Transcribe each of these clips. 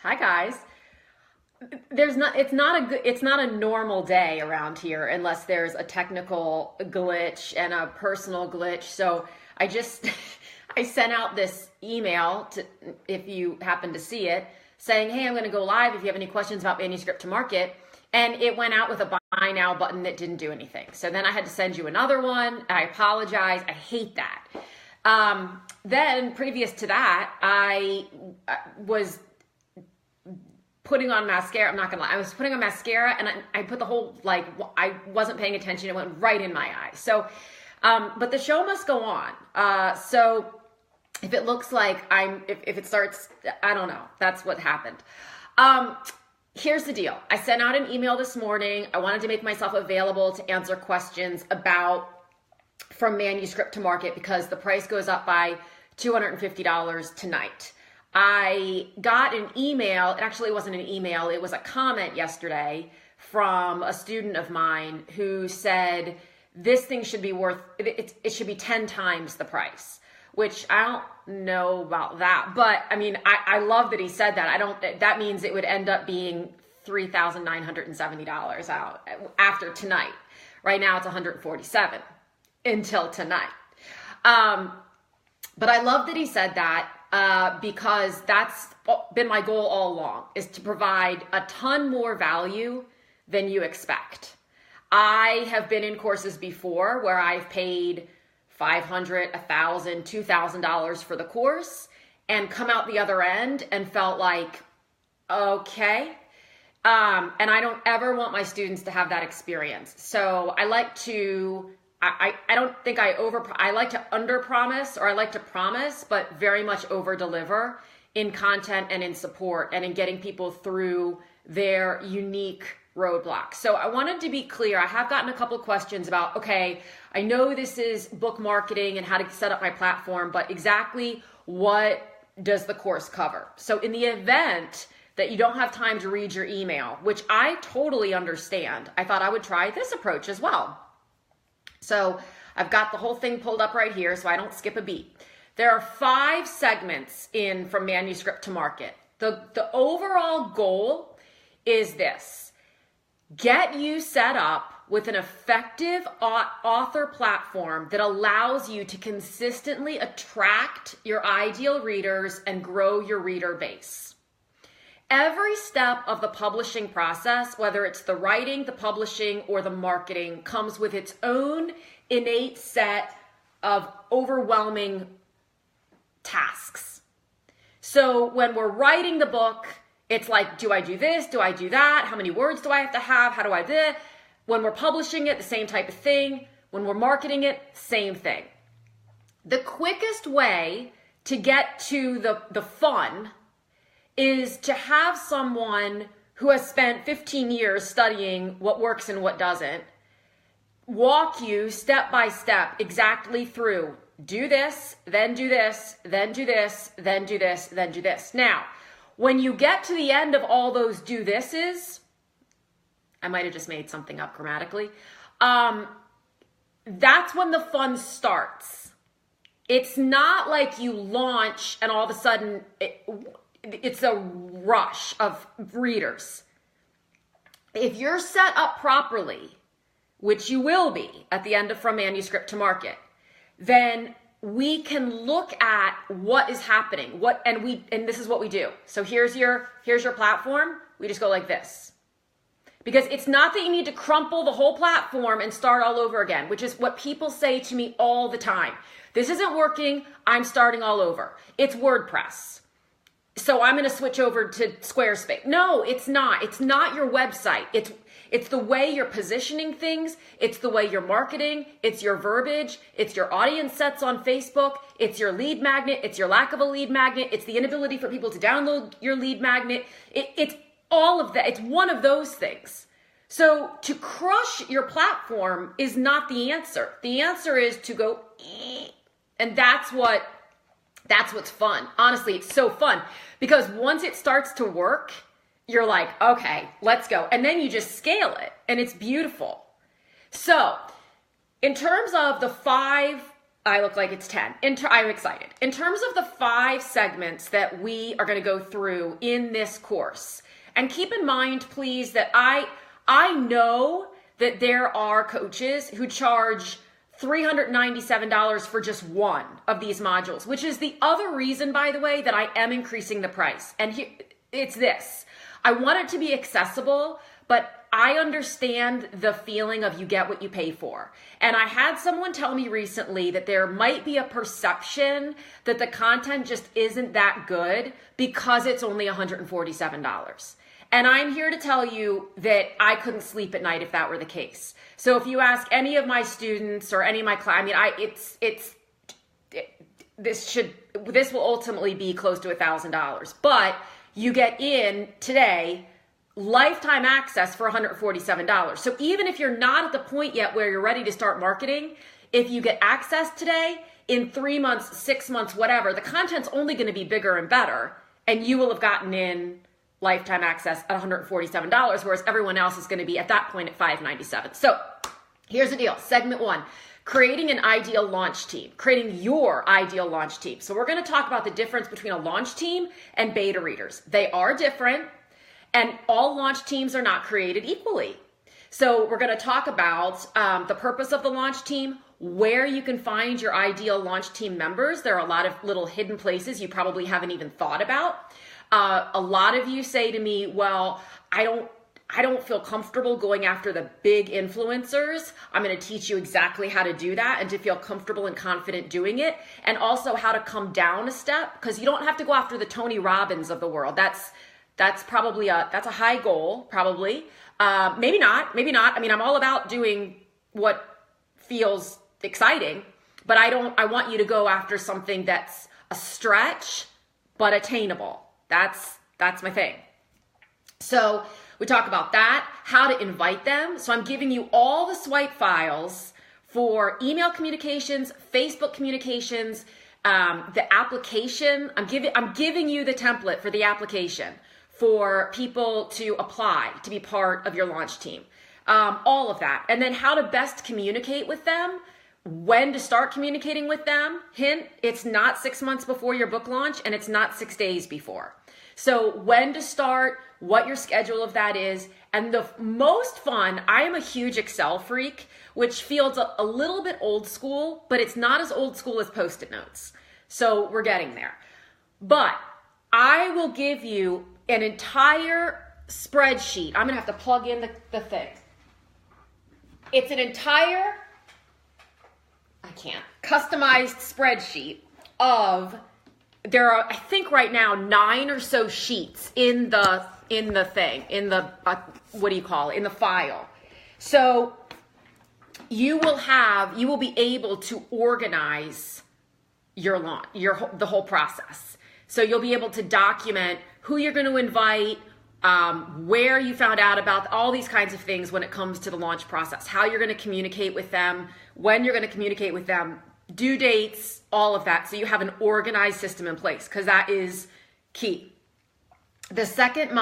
Hi guys. It's not a normal day around here unless there's a technical glitch and a personal glitch. So I just I sent out this email to, if you happen to see it, saying, "Hey, I'm going to go live if you have any questions about manuscript to market." And it went out with a buy now button that didn't do anything. So then I had to send you another one. I apologize. I hate that. Then previous to that, I was putting on mascara. I'm not gonna lie. I was putting on mascara and I put the whole, I wasn't paying attention. It went right in my eye. So, but the show must go on. So if it looks like if it starts, I don't know. That's what happened. Here's the deal. I sent out an email this morning. I wanted to make myself available to answer questions about From Manuscript to Market because the price goes up by $250 tonight. I got an email. It actually wasn't an email. It was a comment yesterday from a student of mine who said this thing should be worth, it should be 10 times the price, which I don't know about that. But I mean, I love that he said that. That means it would end up being $3,970 out after tonight. Right now it's $147 until tonight. But I love that he said that because that's been my goal all along, is to provide a ton more value than you expect. I have been in courses before where I've paid $500, $1,000, $2,000 for the course and come out the other end and felt like, okay. And I don't ever want my students to have that experience. So I like to, I don't think I like to under promise, or I like to promise, but very much over deliver in content and in support and in getting people through their unique roadblocks. So I wanted to be clear. I have gotten a couple questions about, okay, I know this is book marketing and how to set up my platform, but exactly what does the course cover? So in the event that you don't have time to read your email, which I totally understand, I thought I would try this approach as well. So I've got the whole thing pulled up right here so I don't skip a beat. There are 5 segments in From Manuscript to Market. The overall goal is this: get you set up with an effective author platform that allows you to consistently attract your ideal readers and grow your reader base. Every step of the publishing process, whether it's the writing, the publishing, or the marketing, comes with its own innate set of overwhelming tasks. So when we're writing the book, it's like, do I do this? Do I do that? How many words do I have to have? How do I do it? When we're publishing it, the same type of thing. When we're marketing it, same thing. The quickest way to get to the fun is to have someone who has spent 15 years studying what works and what doesn't walk you step by step exactly through, do this, then do this, then do this, then do this, then do this. Now, when you get to the end of all those do thises, I might have just made something up grammatically, that's when the fun starts. It's not like you launch and all of a sudden it's a rush of readers. If you're set up properly, which you will be at the end of From Manuscript to Market, then we can look at what is happening. And this is what we do. So here's your platform. We just go like this. Because it's not that you need to crumple the whole platform and start all over again, which is what people say to me all the time. This isn't working. I'm starting all over. It's WordPress. So I'm going to switch over to Squarespace. No, it's not. It's not your website. It's the way you're positioning things. It's the way you're marketing. It's your verbiage. It's your audience sets on Facebook. It's your lead magnet. It's your lack of a lead magnet. It's the inability for people to download your lead magnet. It's all of that. It's one of those things. So to crush your platform is not the answer. The answer is to go, and that's what's fun. Honestly, it's so fun because once it starts to work, you're like, okay, let's go. And then you just scale it and it's beautiful. So in terms of the 5 I look like it's 10. I'm excited. In terms of the 5 segments that we are going to go through in this course, and keep in mind, please, that I know that there are coaches who charge $397 for just one of these modules, which is the other reason, by the way, that I am increasing the price. And here, it's this. I want it to be accessible, but I understand the feeling of you get what you pay for. And I had someone tell me recently that there might be a perception that the content just isn't that good because it's only $147. And I'm here to tell you that I couldn't sleep at night if that were the case. So if you ask any of my students or any of my clients, this will ultimately be close to $1,000. But you get in today lifetime access for $147. So even if you're not at the point yet where you're ready to start marketing, if you get access today, in 3 months, 6 months, whatever, the content's only going to be bigger and better, and you will have gotten in lifetime access at $147, whereas everyone else is going to be at that point at $597. So here's the deal. Segment 1, creating an ideal launch team, creating your ideal launch team. So we're going to talk about the difference between a launch team and beta readers. They are different. And all launch teams are not created equally. So we're going to talk about the purpose of the launch team, where you can find your ideal launch team members. There are a lot of little hidden places you probably haven't even thought about. A lot of you say to me, well, I don't feel comfortable going after the big influencers. I'm going to teach you exactly how to do that and to feel comfortable and confident doing it. And also how to come down a step, because you don't have to go after the Tony Robbins of the world. That's probably that's a high goal, probably. Maybe not. I mean, I'm all about doing what feels exciting, but I want you to go after something that's a stretch, but attainable. That's my thing. So we talk about that, how to invite them. So I'm giving you all the swipe files for email communications, Facebook communications, the application. I'm giving you the template for the application for people to apply to be part of your launch team. All of that. And then how to best communicate with them, when to start communicating with them. Hint, it's not 6 months before your book launch and it's not 6 days before. So when to start, what your schedule of that is. And the most fun, I am a huge Excel freak, which feels a little bit old school, but it's not as old school as Post-it notes. So we're getting there. But I will give you an entire spreadsheet. I'm going to have to plug in the thing. It's an entire, customized spreadsheet of, there are, I think right now, 9 or so sheets in the thing, in the, in the file. So you will be able to organize your launch, the whole process. So you'll be able to document who you're going to invite, where you found out about all these kinds of things when it comes to the launch process, how you're going to communicate with them, when you're going to communicate with them, due dates, all of that. So you have an organized system in place, because that is key. The second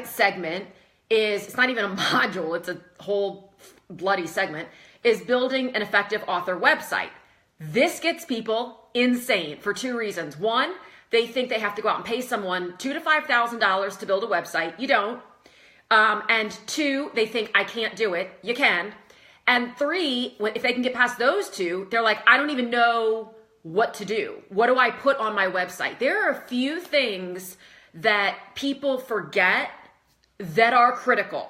segment is, it's not even a module, it's a whole bloody segment, is building an effective author website. This gets people insane for 2 reasons. 1, they think they have to go out and pay someone $2,000 to $5,000 to build a website. You don't. And 2, they think, I can't do it. You can. And 3, if they can get past those 2, they're like, I don't even know what to do. What do I put on my website? There are a few things that people forget that are critical.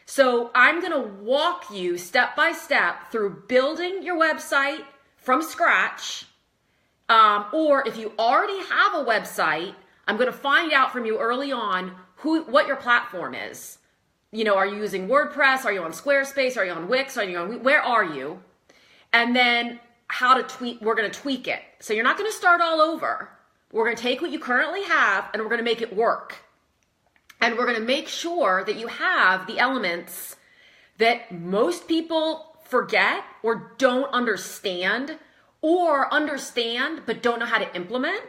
So I'm going to walk you step by step through building your website from scratch. Or if you already have a website, I'm going to find out from you early on what your platform is. You know, are you using WordPress? Are you on Squarespace? Are you on Wix? Where are you? And then how to tweak, we're going to tweak it. So you're not going to start all over. We're going to take what you currently have and we're going to make it work. And we're going to make sure that you have the elements that most people forget or don't understand, or understand but don't know how to implement.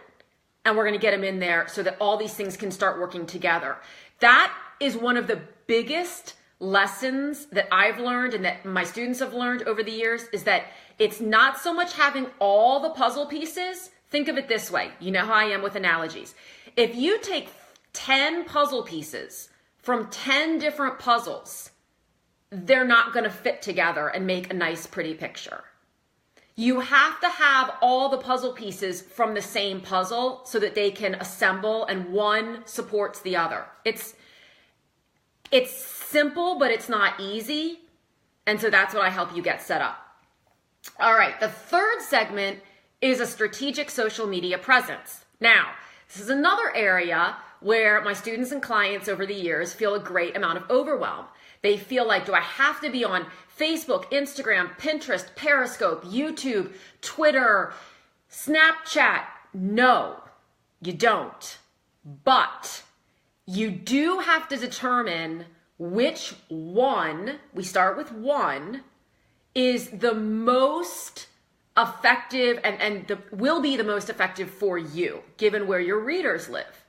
And we're going to get them in there so that all these things can start working together. That is one of the biggest lessons that I've learned and that my students have learned over the years is that it's not so much having all the puzzle pieces. Think of it this way. You know how I am with analogies. If you take 10 puzzle pieces from 10 different puzzles, they're not going to fit together and make a nice, pretty picture. You have to have all the puzzle pieces from the same puzzle so that they can assemble and one supports the other. It's simple, but it's not easy. And so that's what I help you get set up. All right, the third segment is a strategic social media presence. Now, this is another area where my students and clients over the years feel a great amount of overwhelm. They feel like, do I have to be on Facebook, Instagram, Pinterest, Periscope, YouTube, Twitter, Snapchat? No, you don't. But you do have to determine which one, we start with one, is the most effective and will be the most effective for you, given where your readers live.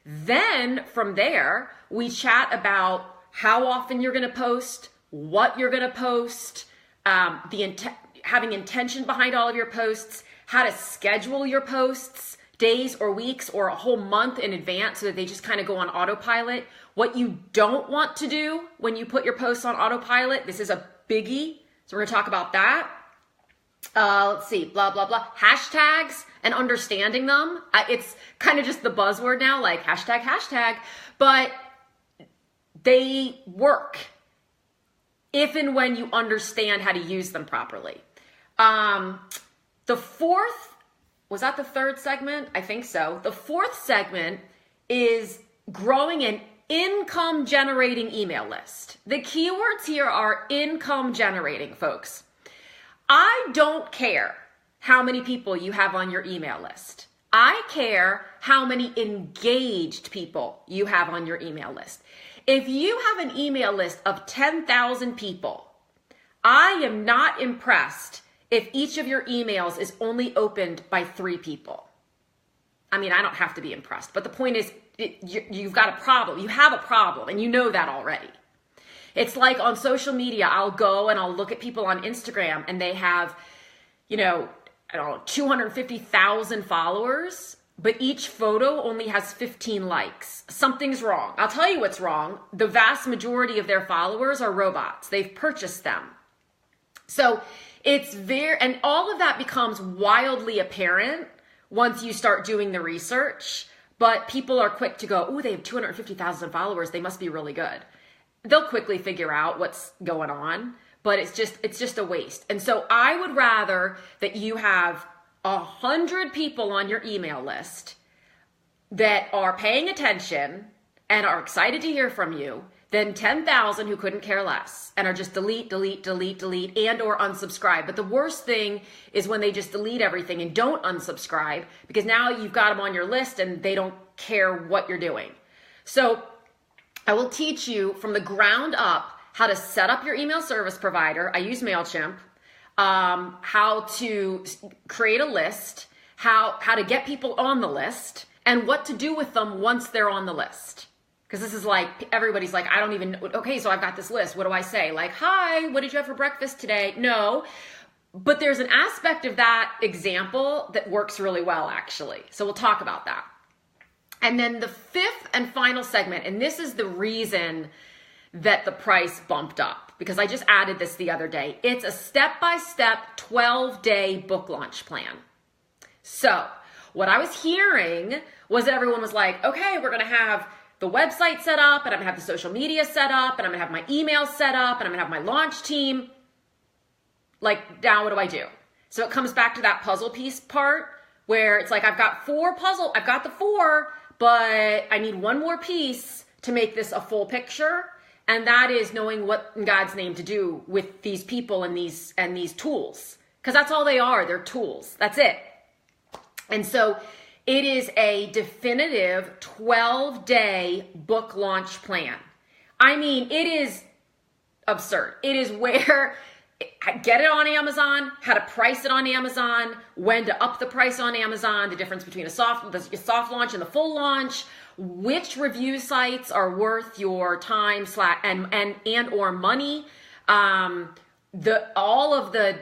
Then from there, we chat about how often you're going to post, what you're going to post, having intention behind all of your posts, how to schedule your posts, days or weeks or a whole month in advance so that they just kind of go on autopilot. What you don't want to do when you put your posts on autopilot, this is a biggie. So we're going to talk about that. Let's see, blah, blah, blah. Hashtags and understanding them. It's kind of just the buzzword now, like hashtag, but they work if and when you understand how to use them properly. The fourth, was that the third segment? I think so. The fourth segment is growing an income generating email list. The keywords here are income generating, folks. I don't care how many people you have on your email list. I care how many engaged people you have on your email list. If you have an email list of 10,000 people, I am not impressed if each of your emails is only opened by 3 people. I mean, I don't have to be impressed, but the point is you've got a problem. You have a problem and you know that already. It's like on social media, I'll go and I'll look at people on Instagram and they have, 250,000 followers, but each photo only has 15 likes. Something's wrong. I'll tell you what's wrong. The vast majority of their followers are robots. They've purchased them. So and all of that becomes wildly apparent once you start doing the research, but people are quick to go, oh, they have 250,000 followers. They must be really good. They'll quickly figure out what's going on, but it's just a waste. And so I would rather that you have 100 people on your email list that are paying attention and are excited to hear from you than 10,000 who couldn't care less and are just delete, and or unsubscribe. But the worst thing is when they just delete everything and don't unsubscribe, because now you've got them on your list and they don't care what you're doing. So I will teach you from the ground up how to set up your email service provider. I use MailChimp. How to create a list, how to get people on the list, and what to do with them once they're on the list. Because this is like, everybody's like, I don't even know. Okay, so I've got this list. What do I say? Like, hi, what did you have for breakfast today? No. But there's an aspect of that example that works really well, actually. So we'll talk about that. And then the fifth and final segment, and this is the reason that the price bumped up, because I just added this the other day. It's a step-by-step 12-day book launch plan. So what I was hearing was that everyone was like, okay, we're going to have the website set up, and I'm going to have the social media set up, and I'm going to have my email set up, and I'm going to have my launch team. Like, now what do I do? So it comes back to that puzzle piece part where it's like, I've got the 4, but I need one more piece to make this a full picture. And that is knowing what in God's name to do with these people and these tools. Because that's all they are. They're tools. That's it. And so it is a definitive 12-day book launch plan. I mean, it is absurd. It is where get it on Amazon, how to price it on Amazon, when to up the price on Amazon, the difference between a soft launch and the full launch, which review sites are worth your time and or money, all of the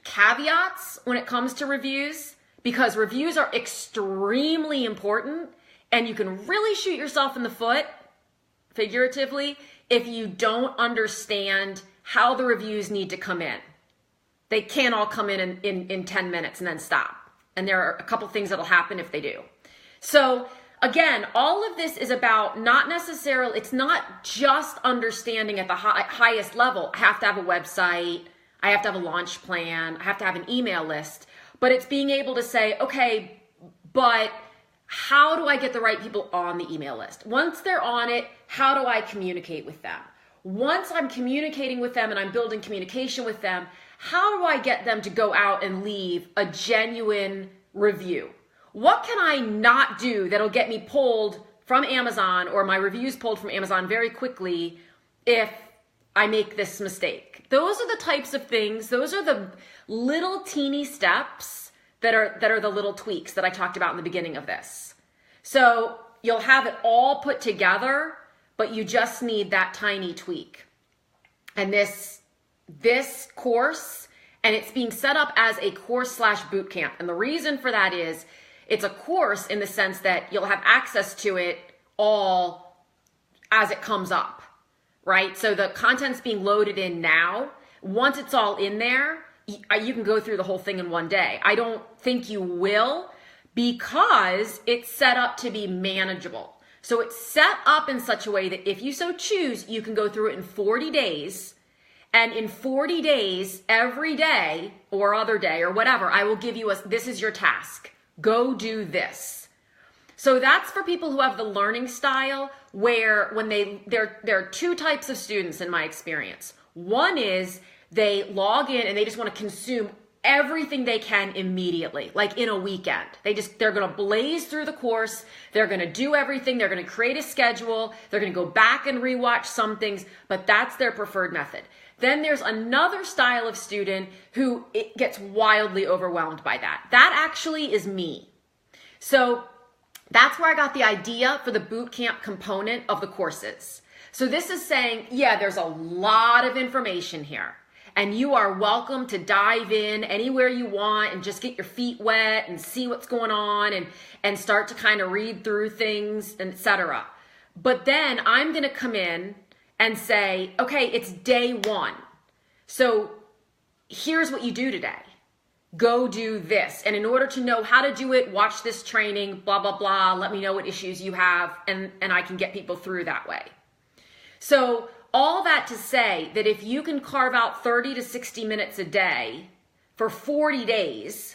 caveats when it comes to reviews, because reviews are extremely important, and you can really shoot yourself in the foot, figuratively, if you don't understand how the reviews need to come in. They can't all come in 10 minutes and then stop. And there are a couple things that'll happen if they do. So again, all of this is about not necessarily, it's not just understanding at the highest level. I have to have a website, I have to have a launch plan, I have to have an email list, but it's being able to say, okay, but how do I get the right people on the email list? Once they're on it, how do I communicate with them? Once I'm communicating with them and I'm building communication with them, how do I get them to go out and leave a genuine review? What can I not do that'll get me pulled from Amazon, or my reviews pulled from Amazon very quickly if I make this mistake? Those are the types of things, those are the little teeny steps that are the little tweaks that I talked about in the beginning of this. So you'll have it all put together, but you just need that tiny tweak. And this course, and it's being set up as a course / boot camp. And the reason for that is it's a course in the sense that you'll have access to it all as it comes up, right? So the content's being loaded in now. Once it's all in there, you can go through the whole thing in one day. I don't think you will, because it's set up to be manageable. So it's set up in such a way that if you so choose, you can go through it in 40 days. And in 40 days, every day or other day or whatever, I will give you this is your task. Go do this. So that's for people who have the learning style where there are two types of students in my experience. One is they log in and they just want to consume everything they can immediately, like in a weekend. They're going to blaze through the course. They're going to do everything. They're going to create a schedule. They're going to go back and rewatch some things, but that's their preferred method. Then there's another style of student who it gets wildly overwhelmed by that. That actually is me. So that's where I got the idea for the boot camp component of the courses. So this is saying, yeah, there's a lot of information here, and you are welcome to dive in anywhere you want and just get your feet wet and see what's going on and start to kind of read through things, and etc. But then I'm going to come in and say, okay, it's day one. So here's what you do today. Go do this. And in order to know how to do it, watch this training, blah, blah, blah. Let me know what issues you have, and I can get people through that way. So all that to say that if you can carve out 30 to 60 minutes a day for 40 days,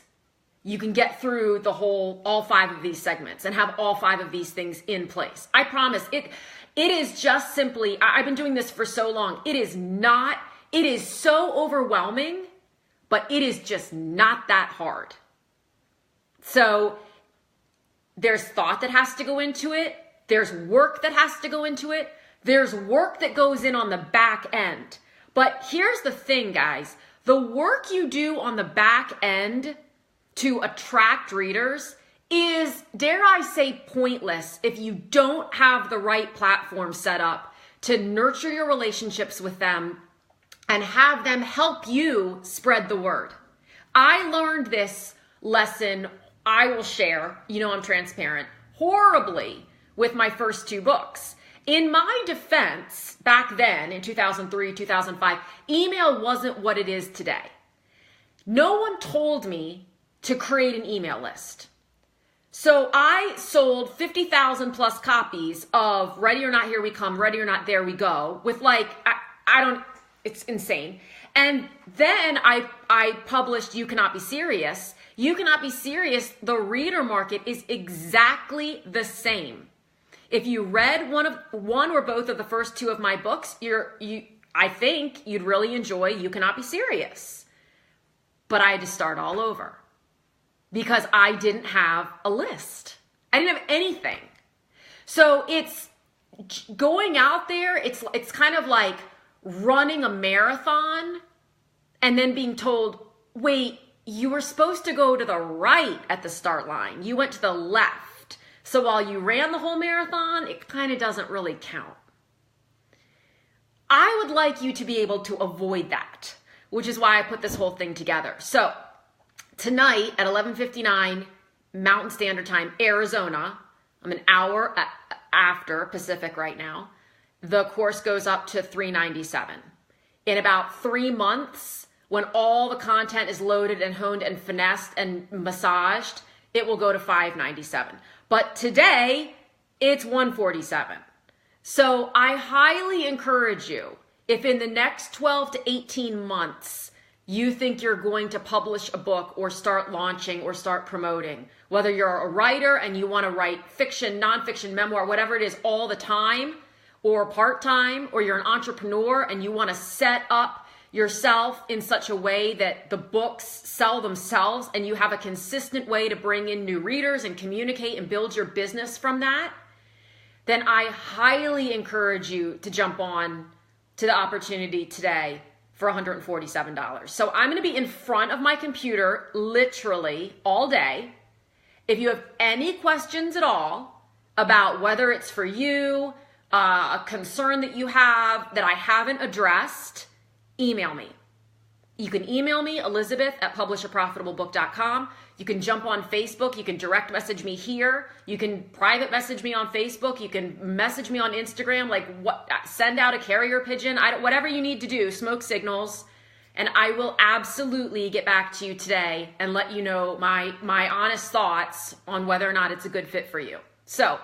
you can get through all 5 of these segments and have all 5 of these things in place. I promise it is just simply, I've been doing this for so long. It is so overwhelming, but it is just not that hard. So there's thought that has to go into it. There's work that has to go into it. There's work that goes in on the back end. But here's the thing, guys. The work you do on the back end to attract readers is, dare I say, pointless if you don't have the right platform set up to nurture your relationships with them and have them help you spread the word. I learned this lesson, I will share, I'm transparent, horribly with my first 2 books. In my defense, back then in 2003, 2005, email wasn't what it is today. No one told me to create an email list. So I sold 50,000 plus copies of Ready or Not, Here We Come, Ready or Not, There We Go with it's insane. And then I published You Cannot Be Serious. You Cannot Be Serious, the reader market is exactly the same. If you read one or both of the first 2 of my books, I think you'd really enjoy You Cannot Be Serious. But I had to start all over because I didn't have a list. I didn't have anything. So it's going out there. It's kind of like running a marathon and then being told, wait, you were supposed to go to the right at the start line. You went to the left. So while you ran the whole marathon, it kind of doesn't really count. I would like you to be able to avoid that, which is why I put this whole thing together. So tonight at 11:59 Mountain Standard Time, Arizona, I'm an hour after Pacific right now, the course goes up to 397. In about 3 months, when all the content is loaded and honed and finessed and massaged, it will go to 597. But today, it's 147. So I highly encourage you, if in the next 12 to 18 months, you think you're going to publish a book or start launching or start promoting, whether you're a writer and you want to write fiction, nonfiction, memoir, whatever it is all the time or part-time, or you're an entrepreneur and you want to set up yourself in such a way that the books sell themselves and you have a consistent way to bring in new readers and communicate and build your business from that, then I highly encourage you to jump on to the opportunity today for $147. So I'm going to be in front of my computer literally all day. If you have any questions at all about whether it's for you, a concern that you have that I haven't addressed, email me. You can email me, Elizabeth@publishaprofitablebook.com. You can jump on Facebook. You can direct message me here. You can private message me on Facebook. You can message me on Instagram. Send out a carrier pigeon. Whatever you need to do, smoke signals. And I will absolutely get back to you today and let you know my honest thoughts on whether or not it's a good fit for you. So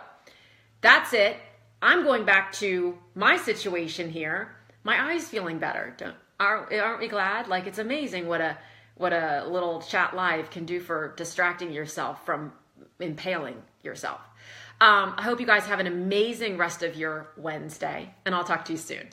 that's it. I'm going back to my situation here. My eye's feeling better. Aren't we glad? Like, it's amazing what a little chat live can do for distracting yourself from impaling yourself. I hope you guys have an amazing rest of your Wednesday, and I'll talk to you soon.